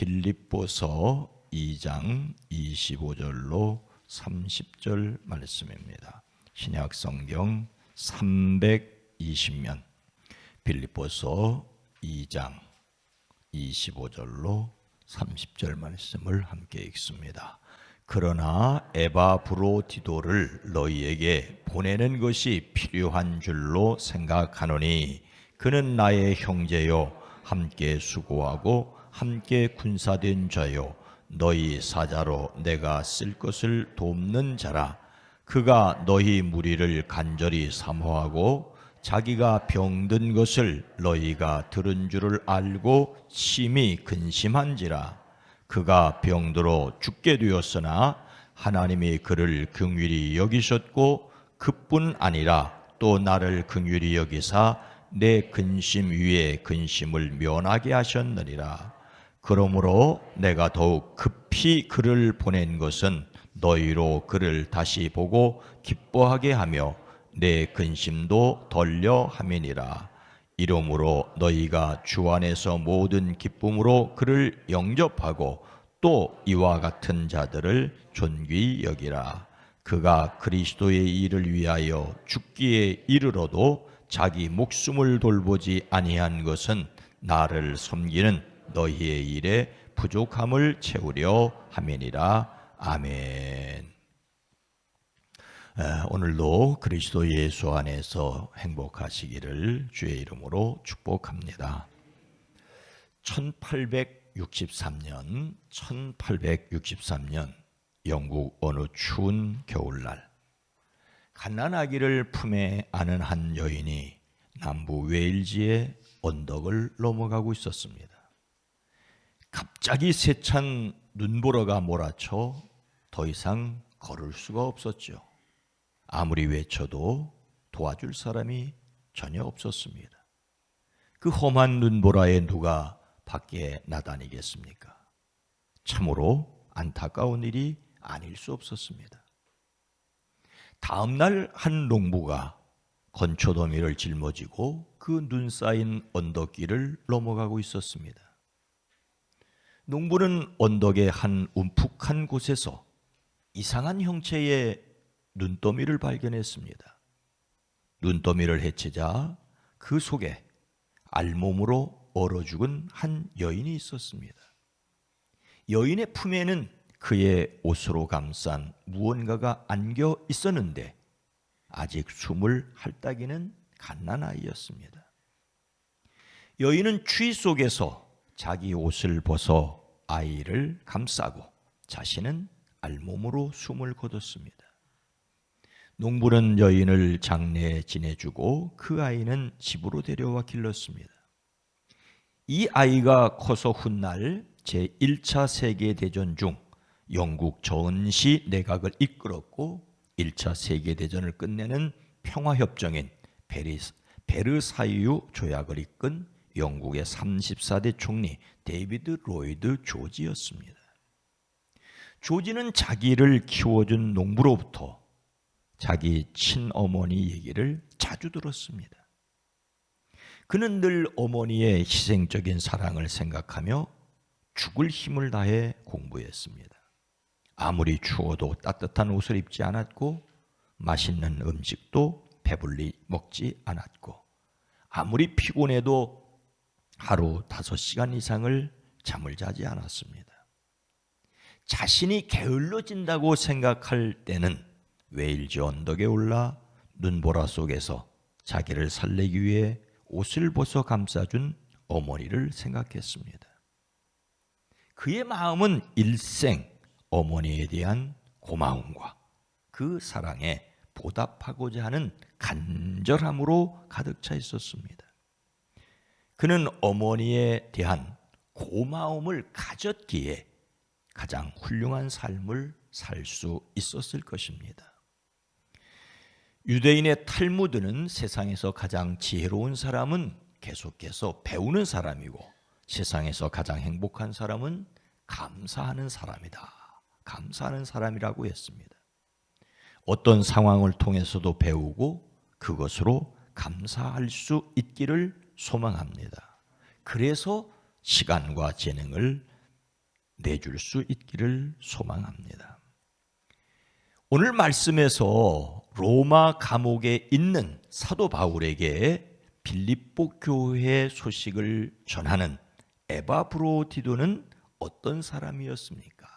빌립보서 2장 25절로 30절 말씀입니다. 신약 성경 320면 빌립보서 2장 25절로 30절 말씀을 함께 읽습니다. 그러나 에바브로디도를 너희에게 보내는 것이 필요한 줄로 생각하노니 그는 나의 형제요 함께 수고하고 함께 군사된 자요 너희 사자로 내가 쓸 것을 돕는 자라. 그가 너희 무리를 간절히 사모하고 자기가 병든 것을 너희가 들은 줄을 알고 심히 근심한지라. 그가 병들어 죽게 되었으나 하나님이 그를 긍휼히 여기셨고 그뿐 아니라 또 나를 긍휼히 여기사 내 근심 위에 근심을 면하게 하셨느니라. 그러므로 내가 더욱 급히 그를 보낸 것은 너희로 그를 다시 보고 기뻐하게 하며 내 근심도 덜려 함이니라. 이러므로 너희가 주 안에서 모든 기쁨으로 그를 영접하고 또 이와 같은 자들을 존귀히 여기라. 그가 그리스도의 일을 위하여 죽기에 이르러도 자기 목숨을 돌보지 아니한 것은 나를 섬기는 너희의 일에 부족함을 채우려 함이니라. 아멘. 오늘도 그리스도 예수 안에서 행복하시기를 주의 이름으로 축복합니다. 1863년 영국 어느 추운 겨울날 갓난아기를 품에 안은 한 여인이 남부 웨일즈의 언덕을 넘어가고 있었습니다. 갑자기 세찬 눈보라가 몰아쳐 더 이상 걸을 수가 없었죠. 아무리 외쳐도 도와줄 사람이 전혀 없었습니다. 그 험한 눈보라에 누가 밖에 나다니겠습니까? 참으로 안타까운 일이 아닐 수 없었습니다. 다음 날 한 농부가 건초더미를 짊어지고 그 눈 쌓인 언덕길을 넘어가고 있었습니다. 농부는 언덕의 한 움푹한 곳에서 이상한 형체의 눈더미를 발견했습니다. 눈더미를 헤치자 그 속에 알몸으로 얼어 죽은 한 여인이 있었습니다. 여인의 품에는 그의 옷으로 감싼 무언가가 안겨 있었는데 아직 숨을 핥다기는 갓난아이였습니다. 여인은 추위 속에서 자기 옷을 벗어 아이를 감싸고 자신은 알몸으로 숨을 거뒀습니다. 농부는 여인을 장례에 지내주고 그 아이는 집으로 데려와 길렀습니다. 이 아이가 커서 훗날 제1차 세계대전 중 영국 전시 내각을 이끌었고 1차 세계대전을 끝내는 평화협정인 베르사유 조약을 이끈 영국의 34대 총리 데이비드 로이드 조지였습니다. 조지는 자기를 키워준 농부로부터 자기 친어머니 얘기를 자주 들었습니다. 그는 늘 어머니의 희생적인 사랑을 생각하며 죽을 힘을 다해 공부했습니다. 아무리 추워도 따뜻한 옷을 입지 않았고 맛있는 음식도 배불리 먹지 않았고 아무리 피곤해도 하루 5시간 이상을 잠을 자지 않았습니다. 자신이 게을러진다고 생각할 때는 웨일즈 언덕에 올라 눈보라 속에서 자기를 살리기 위해 옷을 벗어 감싸준 어머니를 생각했습니다. 그의 마음은 일생 어머니에 대한 고마움과 그 사랑에 보답하고자 하는 간절함으로 가득 차 있었습니다. 그는 어머니에 대한 고마움을 가졌기에 가장 훌륭한 삶을 살 수 있었을 것입니다. 유대인의 탈무드는 세상에서 가장 지혜로운 사람은 계속해서 배우는 사람이고 세상에서 가장 행복한 사람은 감사하는 사람이다. 감사하는 사람이라고 했습니다. 어떤 상황을 통해서도 배우고 그것으로 감사할 수 있기를 소망합니다. 그래서 시간과 재능을 내줄 수 있기를 소망합니다. 오늘 말씀에서 로마 감옥에 있는 사도 바울에게 빌립보 교회 소식을 전하는 에바브로디도는 어떤 사람이었습니까?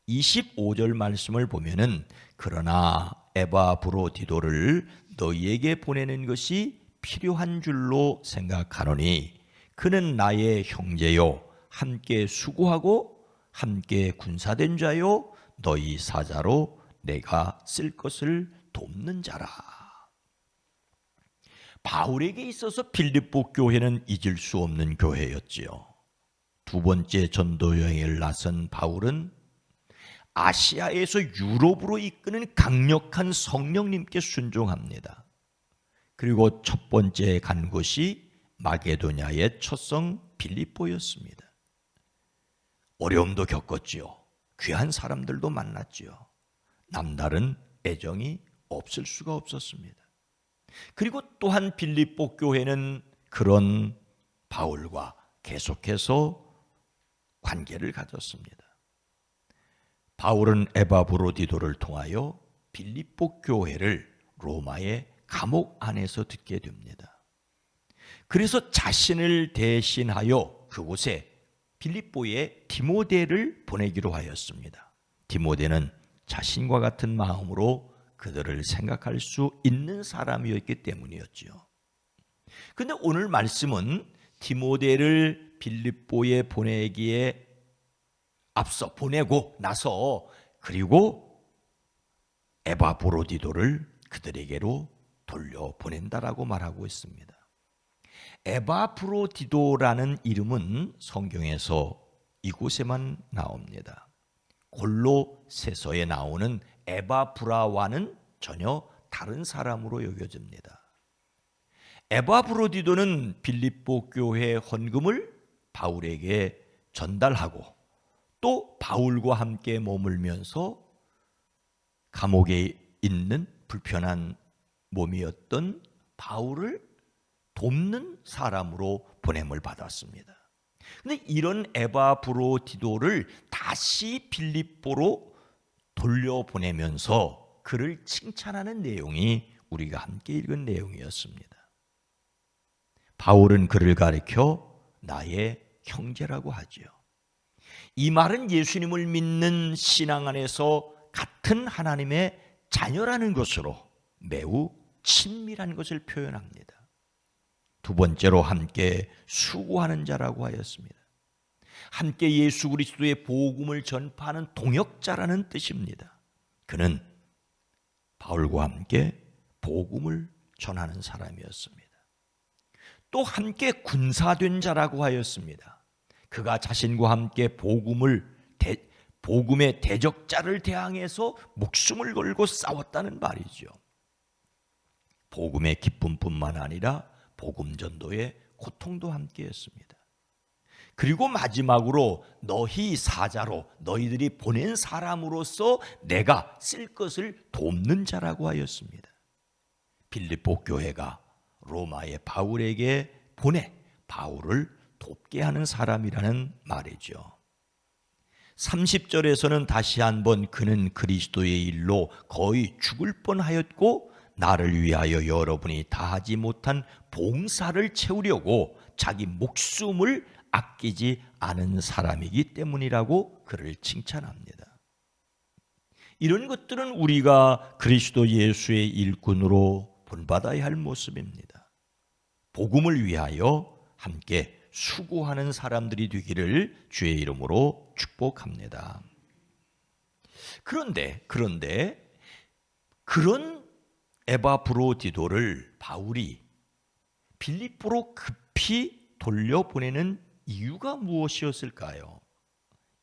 25절 말씀을 보면은 그러나 에바브로디도를 너희에게 보내는 것이 필요한 줄로 생각하노니 그는 나의 형제요 함께 수고하고 함께 군사된 자요 너희 사자로 내가 쓸 것을 돕는 자라. 바울에게 있어서 빌립보 교회는 잊을 수 없는 교회였지요. 두 번째 전도 여행을 나선 바울은 아시아에서 유럽으로 이끄는 강력한 성령님께 순종합니다. 그리고 첫 번째 간 곳이 마게도냐의 첫성 빌립보였습니다. 어려움도 겪었지요. 귀한 사람들도 만났지요. 남다른 애정이 없을 수가 없었습니다. 그리고 또한 빌립보 교회는 그런 바울과 계속해서 관계를 가졌습니다. 바울은 에바브로디도를 통하여 빌립보 교회를 로마의 감옥 안에서 듣게 됩니다. 그래서 자신을 대신하여 그곳에 빌립보에 디모데를 보내기로 하였습니다. 디모데는 자신과 같은 마음으로 그들을 생각할 수 있는 사람이었기 때문이었지요. 그런데 오늘 말씀은 디모데를 빌립보에 보내기에 앞서 보내고 나서 그리고 에바브로디도를 그들에게로 돌려보낸다라고 말하고 있습니다. 에바브로디도라는 이름은 성경에서 이곳에만 나옵니다. 골로새서에 나오는 에바브라와는 전혀 다른 사람으로 여겨집니다. 에바브로디도는 빌립보 교회 헌금을 바울에게 전달하고 또 바울과 함께 머물면서 감옥에 있는 불편한 몸이었던 바울을 돕는 사람으로 보냄을 받았습니다. 그런데 이런 에바브로디도를 다시 빌립보로 돌려보내면서 그를 칭찬하는 내용이 우리가 함께 읽은 내용이었습니다. 바울은 그를 가리켜 나의 형제라고 하지요. 이 말은 예수님을 믿는 신앙 안에서 같은 하나님의 자녀라는 것으로 매우 친밀한 것을 표현합니다. 두 번째로 함께 수고하는 자라고 하였습니다. 함께 예수 그리스도의 복음을 전파하는 동역자라는 뜻입니다. 그는 바울과 함께 복음을 전하는 사람이었습니다. 또 함께 군사된 자라고 하였습니다. 그가 자신과 함께 복음의 대적자를 대항해서 목숨을 걸고 싸웠다는 말이죠. 복음의 기쁨뿐만 아니라 복음 전도의 고통도 함께했습니다. 그리고 마지막으로 너희 사자로 너희들이 보낸 사람으로서 내가 쓸 것을 돕는 자라고 하였습니다. 빌립보 교회가 로마의 바울에게 보내 바울을 돕게 하는 사람이라는 말이죠. 30절에서는 다시 한번 그는 그리스도의 일로 거의 죽을 뻔하였고 나를 위하여 여러분이 다하지 못한 봉사를 채우려고 자기 목숨을 아끼지 않은 사람이기 때문이라고 그를 칭찬합니다. 이런 것들은 우리가 그리스도 예수의 일꾼으로 본받아야 할 모습입니다. 복음을 위하여 함께 수고하는 사람들이 되기를 주의 이름으로 축복합니다. 그런데 그런 에바브로디도를 바울이 빌립보로 급히 돌려보내는 이유가 무엇이었을까요?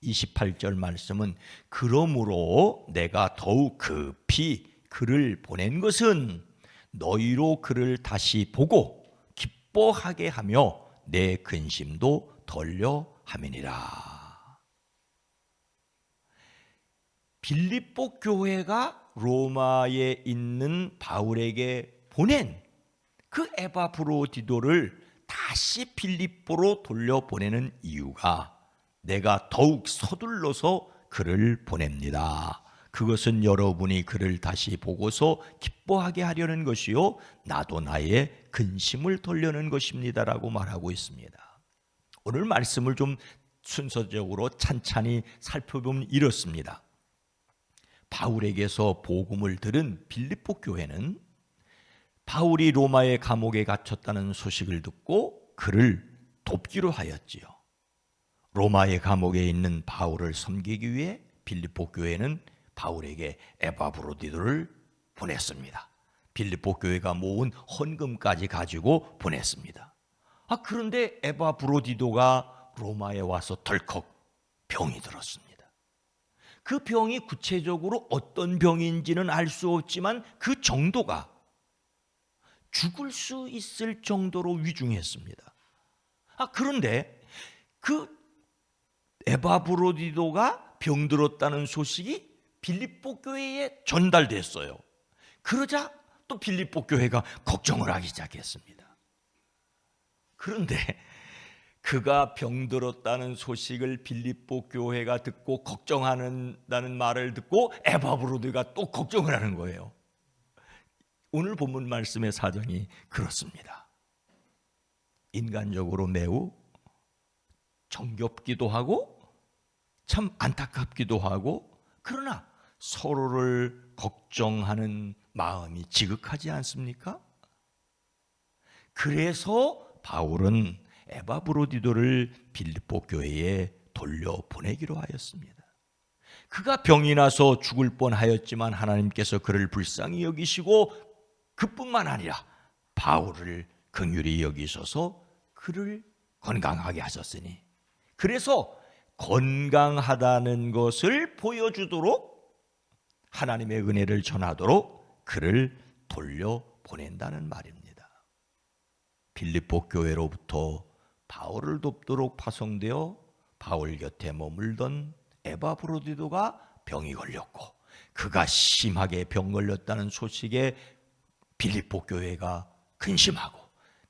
28절 말씀은 그러므로 내가 더욱 급히 그를 보낸 것은 너희로 그를 다시 보고 기뻐하게 하며 내 근심도 덜려 함이니라. 빌립보 교회가 로마에 있는 바울에게 보낸 그 에바브로디도를 다시 빌립보로 돌려보내는 이유가 내가 더욱 서둘러서 그를 보냅니다. 그것은 여러분이 그를 다시 보고서 기뻐하게 하려는 것이요 나도 나의 근심을 돌려는 것입니다라고 말하고 있습니다. 오늘 말씀을 좀 순서적으로 찬찬히 살펴보면 이렇습니다. 바울에게서 복음을 들은 빌립보 교회는 바울이 로마의 감옥에 갇혔다는 소식을 듣고 그를 돕기로 하였지요. 로마의 감옥에 있는 바울을 섬기기 위해 빌립보 교회는 바울에게 에바브로디도를 보냈습니다. 빌립보 교회가 모은 헌금까지 가지고 보냈습니다. 그런데 에바브로디도가 로마에 와서 덜컥 병이 들었습니다. 그 병이 구체적으로 어떤 병인지는 알 수 없지만 그 정도가 죽을 수 있을 정도로 위중했습니다. 그런데 그 에바브로디도가 병들었다는 소식이 빌립보 교회에 전달됐어요. 그러자 또 빌립보 교회가 걱정을 하기 시작했습니다. 그런데 그가 병들었다는 소식을 빌립보 교회가 듣고 걱정한다는 말을 듣고 에바브로디가 또 걱정을 하는 거예요. 오늘 본문 말씀의 사정이 그렇습니다. 인간적으로 매우 정겹기도 하고 참 안타깝기도 하고 그러나 서로를 걱정하는 마음이 지극하지 않습니까? 그래서 바울은 에바브로디도를 빌립보 교회에 돌려보내기로 하였습니다. 그가 병이 나서 죽을 뻔하였지만 하나님께서 그를 불쌍히 여기시고 그뿐만 아니라 바울을 긍휼히 여기셔서 그를 건강하게 하셨으니 그래서 건강하다는 것을 보여주도록 하나님의 은혜를 전하도록 그를 돌려보낸다는 말입니다. 빌립보 교회로부터 바울을 돕도록 파송되어 바울 곁에 머물던 에바브로디도가 병이 걸렸고 그가 심하게 병 걸렸다는 소식에 빌립보 교회가 근심하고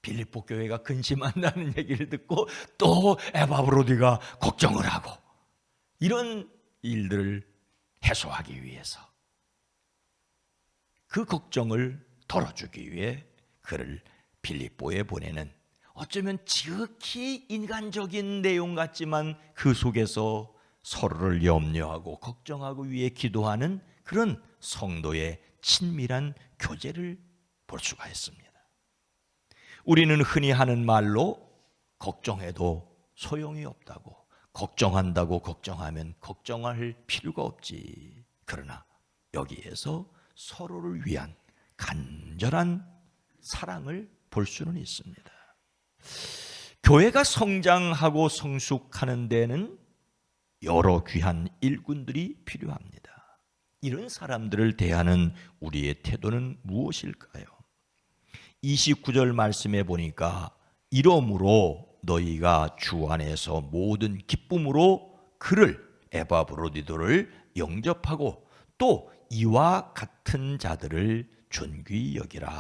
빌립보 교회가 근심한다는 얘기를 듣고 또 에바브로디가 걱정을 하고 이런 일들을 해소하기 위해서 그 걱정을 덜어주기 위해 그를 빌립보에 보내는 어쩌면 지극히 인간적인 내용 같지만 그 속에서 서로를 염려하고 걱정하고 위해 기도하는 그런 성도의 친밀한 교제를 볼 수가 있습니다. 우리는 흔히 하는 말로 걱정해도 소용이 없다고, 걱정한다고 걱정하면 걱정할 필요가 없지. 그러나 여기에서 서로를 위한 간절한 사랑을 볼 수는 있습니다. 교회가 성장하고 성숙하는 데는 여러 귀한 일꾼들이 필요합니다. 이런 사람들을 대하는 우리의 태도는 무엇일까요? 29절 말씀에 보니까 이러므로 너희가 주 안에서 모든 기쁨으로 그를 에바브로디도를 영접하고 또 이와 같은 자들을 존귀히 여기라.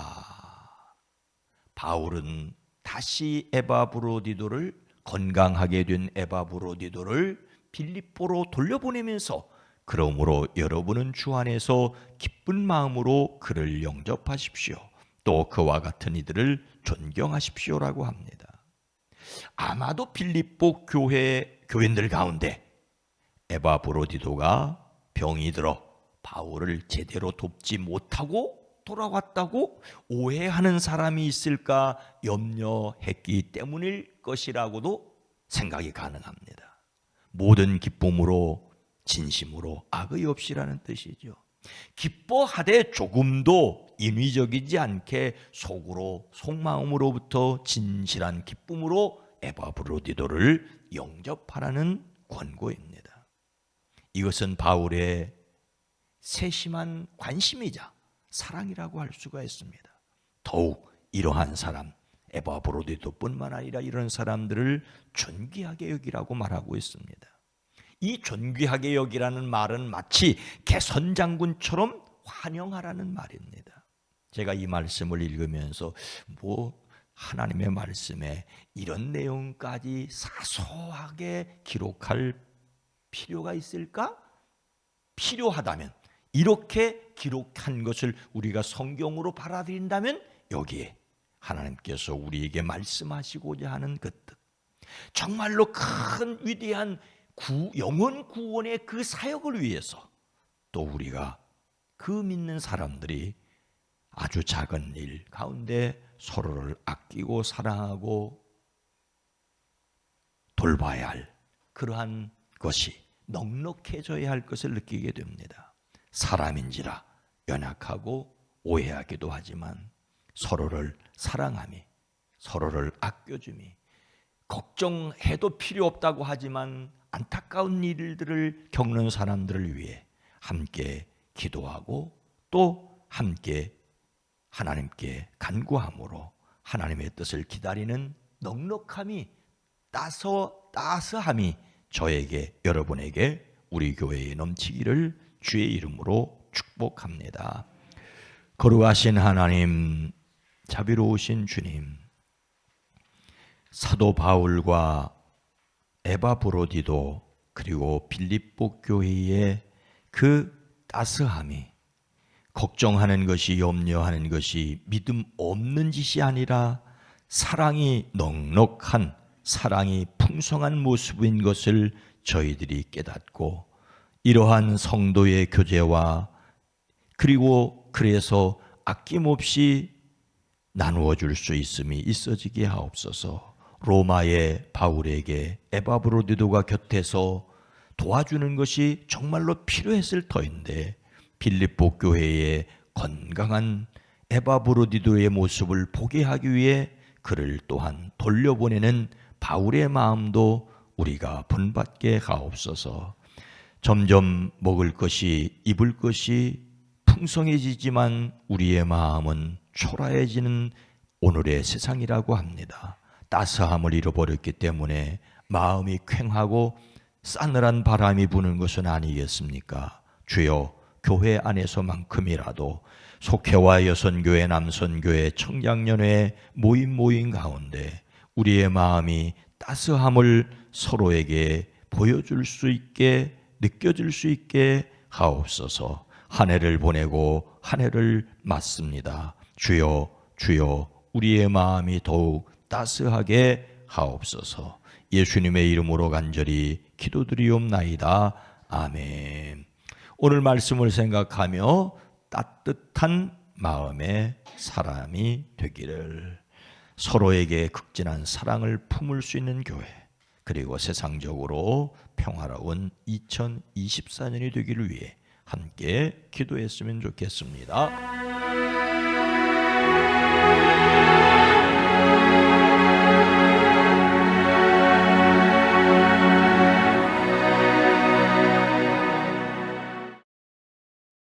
바울은 다시 에바브로디도를 건강하게 된 에바브로디도를 빌립보로 돌려보내면서 그러므로 여러분은 주 안에서 기쁜 마음으로 그를 영접하십시오. 또 그와 같은 이들을 존경하십시오라고 합니다. 아마도 빌립보 교인들 가운데 에바브로디도가 병이 들어 바울을 제대로 돕지 못하고 돌아왔다고 오해하는 사람이 있을까 염려했기 때문일 것이라고도 생각이 가능합니다. 모든 기쁨으로 진심으로 악의 없이라는 뜻이죠. 기뻐하되 조금도 인위적이지 않게 속으로 속마음으로부터 진실한 기쁨으로 에바브로디도를 영접하라는 권고입니다. 이것은 바울의 세심한 관심이자 사랑이라고 할 수가 있습니다. 더욱 이러한 사람 에바브로디도뿐만 아니라 이런 사람들을 존귀하게 여기라고 말하고 있습니다. 이 존귀하게 여기라는 말은 마치 개선장군처럼 환영하라는 말입니다. 제가 이 말씀을 읽으면서 하나님의 말씀에 이런 내용까지 사소하게 기록할 필요가 있을까? 필요하다면, 이렇게 기록한 것을 우리가 성경으로 받아들인다면 여기에 하나님께서 우리에게 말씀하시고자 하는 그 뜻, 정말로 큰 위대한 영혼 구원의 그 사역을 위해서 또 우리가 그 믿는 사람들이 아주 작은 일 가운데 서로를 아끼고 사랑하고 돌봐야 할 그러한 것이 넉넉해져야 할 것을 느끼게 됩니다. 사람인지라 연약하고 오해하기도 하지만 서로를 사랑함이, 서로를 아껴줌이, 걱정해도 필요 없다고 하지만 안타까운 일들을 겪는 사람들을 위해 함께 기도하고 또 함께 하나님께 간구함으로 하나님의 뜻을 기다리는 넉넉함이, 따스함이 저에게, 여러분에게, 우리 교회에 넘치기를 주의 이름으로 축복합니다. 거룩하신 하나님, 자비로우신 주님, 사도 바울과 에바브로디도 그리고 빌립보 교회의 그 따스함이, 걱정하는 것이, 염려하는 것이 믿음 없는 짓이 아니라 사랑이 넉넉한, 사랑이 풍성한 모습인 것을 저희들이 깨닫고, 이러한 성도의 교제와 그리고 그래서 아낌없이 나누어 줄 수 있음이 있어지게 하옵소서. 로마의 바울에게 에바브로디도가 곁에서 도와주는 것이 정말로 필요했을 터인데, 빌립보 교회의 건강한 에바브로디도의 모습을 보게 하기 위해 그를 또한 돌려보내는 바울의 마음도 우리가 본받게 하옵소서. 점점 먹을 것이, 입을 것이 풍성해지지만 우리의 마음은 초라해지는 오늘의 세상이라고 합니다. 따스함을 잃어버렸기 때문에 마음이 퀭하고 싸늘한 바람이 부는 것은 아니겠습니까? 주여, 교회 안에서만큼이라도 속회와 여선교회, 남선교회, 청장년회 모임 가운데 우리의 마음이 따스함을 서로에게 보여줄 수 있게, 느껴질 수 있게 하옵소서. 한 해를 보내고 한 해를 맞습니다. 주여, 주여, 우리의 마음이 더욱 따스하게 하옵소서. 예수님의 이름으로 간절히 기도드리옵나이다. 아멘. 오늘 말씀을 생각하며 따뜻한 마음의 사람이 되기를, 서로에게 극진한 사랑을 품을 수 있는 교회, 그리고 세상적으로 평화로운 2024년이 되기를 위해 함께 기도했으면 좋겠습니다.